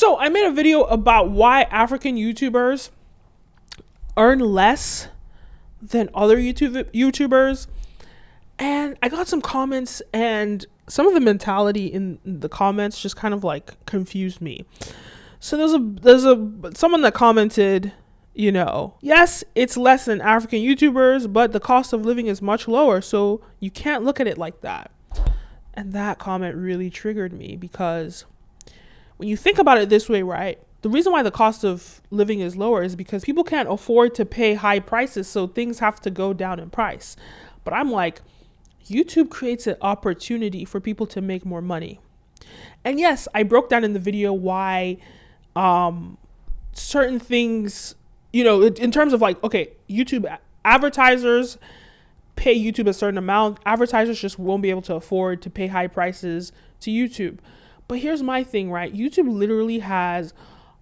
So I made a video about why African YouTubers earn less than other YouTubers. And I got some comments, and some of the mentality in the comments just kind of like confused me. So there's someone that commented, yes, it's less than African YouTubers, but the cost of living is much lower. So you can't look at it like that. And that comment really triggered me, because when you think about it this way, right? The reason why the cost of living is lower is because people can't afford to pay high prices. So things have to go down in price. But I'm like, YouTube creates an opportunity for people to make more money. And yes, I broke down in the video why certain things, in terms of like, okay, YouTube advertisers pay YouTube a certain amount. Advertisers just won't be able to afford to pay high prices to YouTube. But here's my thing, right? YouTube literally has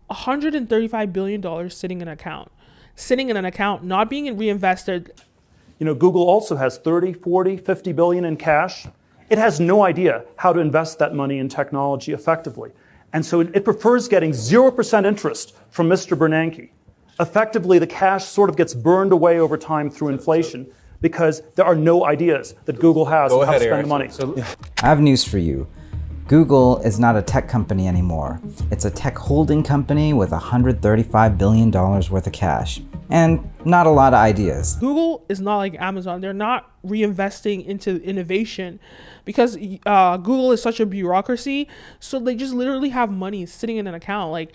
$135 billion sitting in an account, not being reinvested. Google also has 30, 40, 50 billion in cash. It has no idea how to invest that money in technology effectively. And so it prefers getting 0% interest from Mr. Bernanke. Effectively, the cash sort of gets burned away over time through inflation because there are no ideas that Google has on how to spend the money. I have news for you. Google is not a tech company anymore. It's a tech holding company with $135 billion worth of cash and not a lot of ideas. Google is not like Amazon. They're not reinvesting into innovation because Google is such a bureaucracy. So they just literally have money sitting in an account,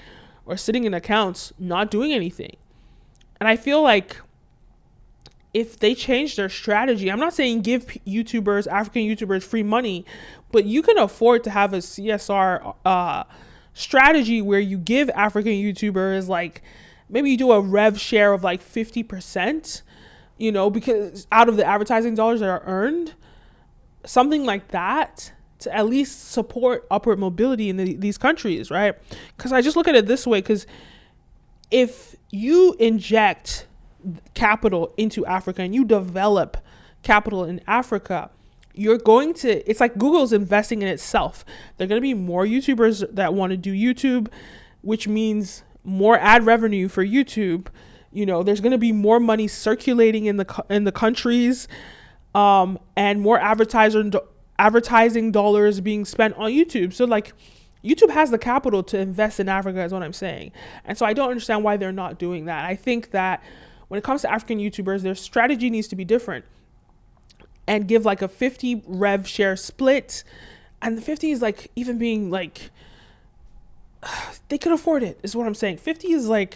or sitting in accounts, not doing anything. And I feel like if they change their strategy, I'm not saying give YouTubers, African YouTubers, free money, but you can afford to have a CSR strategy where you give African YouTubers, maybe you do a rev share of 50%, because out of the advertising dollars that are earned, something like that, to at least support upward mobility in these countries, right? Because I just look at it this way, because if you inject capital into Africa and you develop capital in Africa, it's like Google's investing in itself. There are going to be more YouTubers that want to do YouTube, which means more ad revenue for YouTube. There's going to be more money circulating in the countries, and more advertising dollars being spent on YouTube. So YouTube has the capital to invest in Africa, is what I'm saying. And so I don't understand why they're not doing that. I think that when it comes to African YouTubers, their strategy needs to be different and give a 50 rev share split. And the 50 is even being they could afford it, is what I'm saying. 50 is the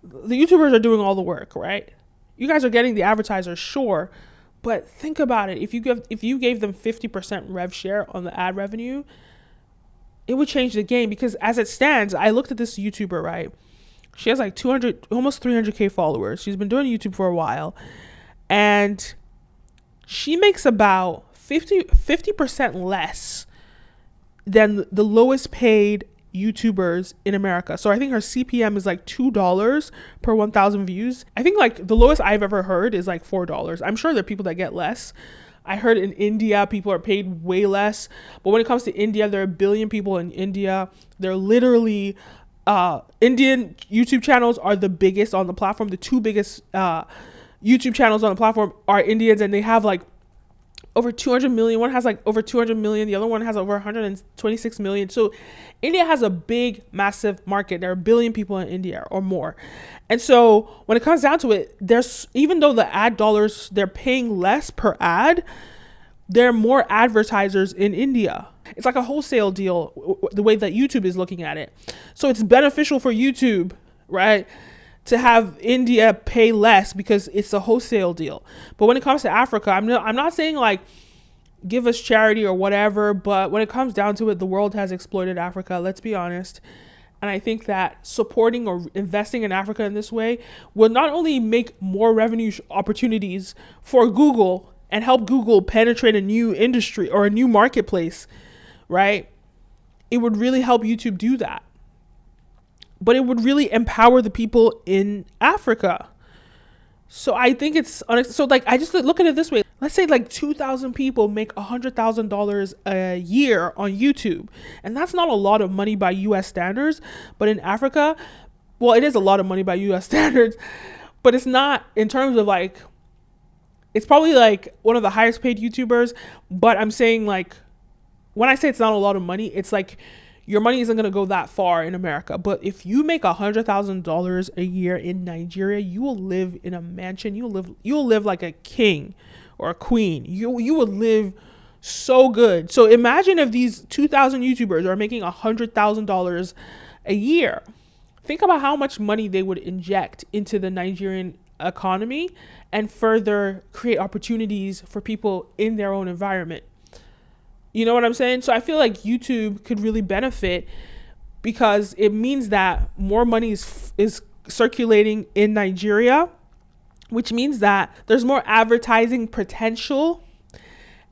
YouTubers are doing all the work, right? You guys are getting the advertisers, sure. But think about it. If you gave them 50% rev share on the ad revenue, it would change the game. Because as it stands, I looked at this YouTuber, right? She has 200, almost 300K followers. She's been doing YouTube for a while. And she makes about 50% less than the lowest paid YouTubers in America. So I think her CPM is $2 per 1,000 views. I think the lowest I've ever heard is $4. I'm sure there are people that get less. I heard in India, people are paid way less. But when it comes to India, there are 1 billion people in India. They're literally... Indian YouTube channels are the biggest on the platform. The two biggest YouTube channels on the platform are Indians, and they have over 200 million. One has over 200 million. The other one has over 126 million. So India has a big, massive market. There are 1 billion people in India or more. And so when it comes down to it, even though the ad dollars, they're paying less per ad, there are more advertisers in India. It's like a wholesale deal, the way that YouTube is looking at it. So it's beneficial for YouTube, right, to have India pay less because it's a wholesale deal. But when it comes to Africa, I'm not saying give us charity or whatever, but when it comes down to it, the world has exploited Africa, let's be honest. And I think that supporting or investing in Africa in this way will not only make more revenue opportunities for Google and help Google penetrate a new industry or a new marketplace, right? It would really help YouTube do that. But it would really empower the people in Africa. So I think it's so like I just look at it this way. Let's say like 2,000 people make $100,000 a year on YouTube, and that's not a lot of money by U.S. standards. But in Africa, well, it is a lot of money by U.S. standards, but it's not in terms of like. It's probably like one of the highest paid YouTubers, but I'm saying like when I say it's not a lot of money, it's like your money isn't going to go that far in America. But if you make $100,000 a year in Nigeria, you will live in a mansion. You'll live like a king or a queen. You will live so good. So imagine if these 2,000 YouTubers are making $100,000 a year. Think about how much money they would inject into the Nigerian economy and further create opportunities for people in their own environment. You know what I'm saying? So I feel like YouTube could really benefit because it means that more money is circulating in Nigeria, which means that there's more advertising potential,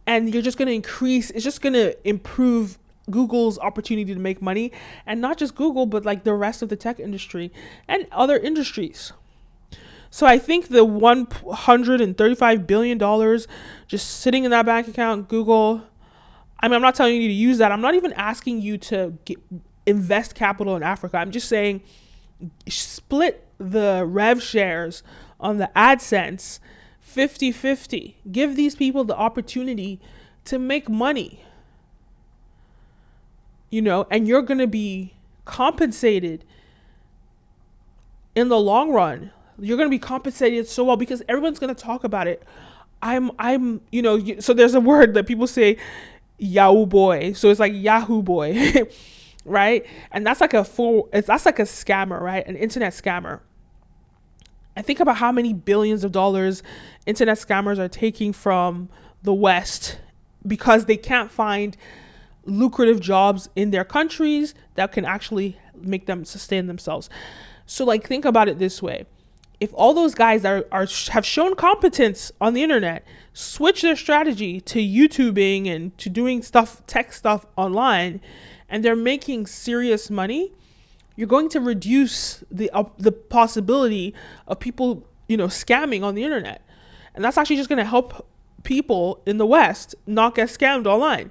and you're just going to it's just going to improve Google's opportunity to make money, and not just Google, but like the rest of the tech industry and other industries. So I think the $135 billion just sitting in that bank account, Google, I mean, I'm not telling you to use that. I'm not even asking you to invest capital in Africa. I'm just saying split the rev shares on the AdSense 50-50. Give these people the opportunity to make money. You know, and you're going to be compensated in the long run. You're going to be compensated so well because everyone's going to talk about it. You know, so there's a word that people say, Yahoo boy. So it's like Yahoo boy, right? And that's like that's like a scammer, right? An internet scammer. And think about how many billions of dollars internet scammers are taking from the West because they can't find lucrative jobs in their countries that can actually make them sustain themselves. So like, think about it this way. If all those guys have shown competence on the internet, switch their strategy to YouTubing and to doing tech stuff online, and they're making serious money, you're going to reduce the possibility of people, you know, scamming on the internet. And that's actually just going to help people in the West not get scammed online.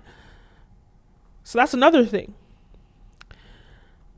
So that's another thing.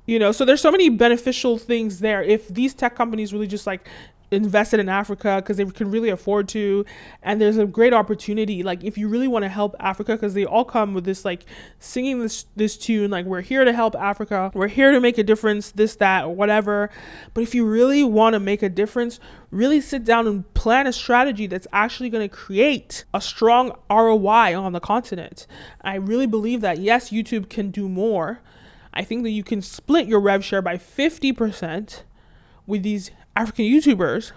You know, so there's so many beneficial things there if these tech companies really just like invested in Africa because they can really afford to. And there's a great opportunity, like if you really want to help Africa, because they all come with this like singing this tune, like we're here to help Africa, we're here to make a difference, this, that, or whatever. But if you really want to make a difference, really sit down and plan a strategy that's actually going to create a strong ROI on the continent. I really believe that yes, YouTube can do more. I think that you can split your rev share by 50% with these African YouTubers.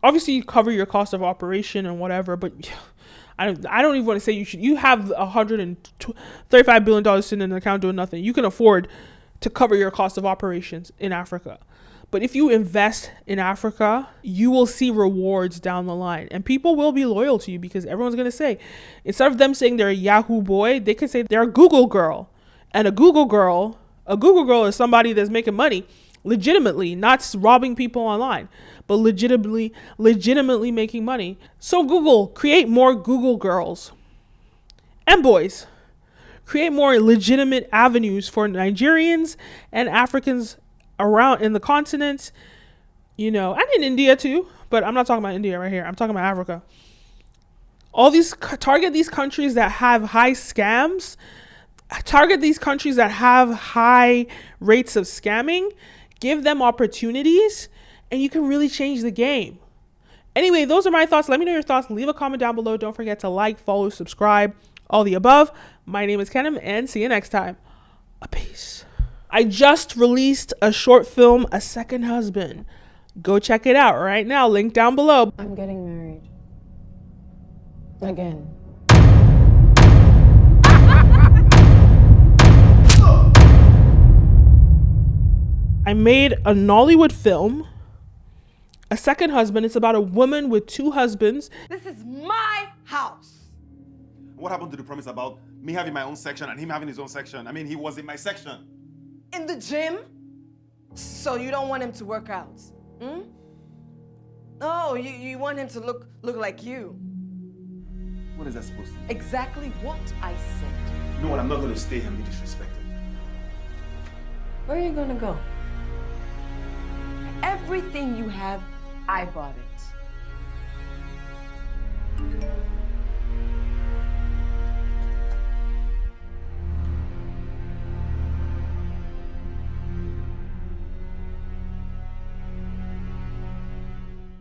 Obviously, you cover your cost of operation and whatever, but I don't even want to say you should. You have $135 billion sitting in an account doing nothing. You can afford to cover your cost of operations in Africa. But if you invest in Africa, you will see rewards down the line. And people will be loyal to you because everyone's going to say, instead of them saying they're a Yahoo boy, they can say they're a Google girl. And a Google girl is somebody that's making money legitimately, not robbing people online, but legitimately making money. So Google, create more Google girls and boys. Create more legitimate avenues for Nigerians and Africans around in the continent, you know, and in India too. But I'm not talking about India right here. I'm talking about Africa. Target these countries that have high scams. Target these countries that have high rates of scamming. Give them opportunities, and you can really change the game. Anyway, those are my thoughts. Let me know your thoughts. Leave a comment down below. Don't forget to like, follow, subscribe, all the above. My name is Kenim, and see you next time. Peace. I just released a short film, A Second Husband. Go check it out right now. Link down below. I'm getting married. Again. I made a Nollywood film, A Second Husband. It's about a woman with two husbands. This is my house. What happened to the promise about me having my own section and him having his own section? I mean, he was in my section. In the gym? So you don't want him to work out? No, you want him to look like you. What is that supposed to mean? Exactly what I said. You know what? I'm not going to stay here and be disrespected. Where are you gonna go? Everything you have, I bought it.